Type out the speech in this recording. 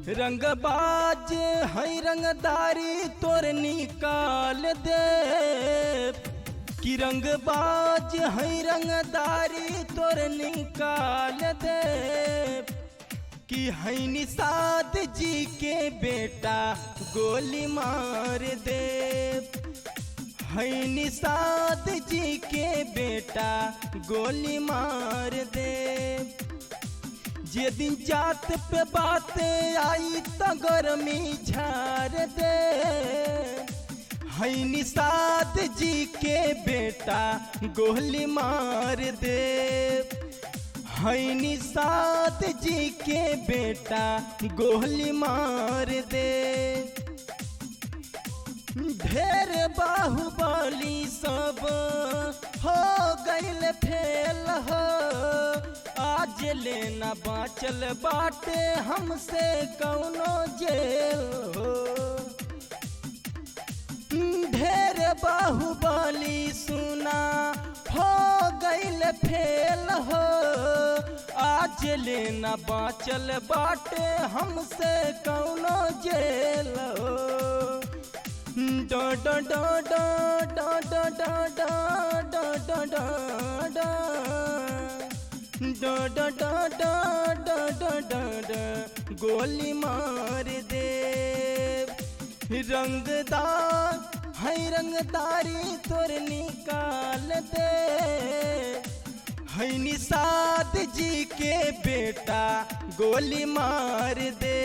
रंगबाज है रंगदारी तोर निकाल दे कि रंगबाज है रंगदारी तोर निकाल दे कि है निषाद जी के बेटा गोली मार दे है निषाद जी के बेटा गोली मार दे जे दिन जात पे बात आई तो गर्मी झाड़ दे है निषाद जी के बेटा गोली मार दे है निषाद जी के बेटा गोली मार दे ढेर बाहुबली सब हो गइल फेल हो आज लेना बाँचल बाटे हमसे कौनो जेल हो ढेर बाहुबली सुना हो गइल फेल हो आज लेना बाँचल बाटे हमसे कौनो जेल हो डो डो डो डो डो डो डो डो डो डो डो डो डो डो डो डो डो डो गोली मार दे रंगदार है रंगदारी तोर निकाल दे है निषाद जी के बेटा गोली मार दे।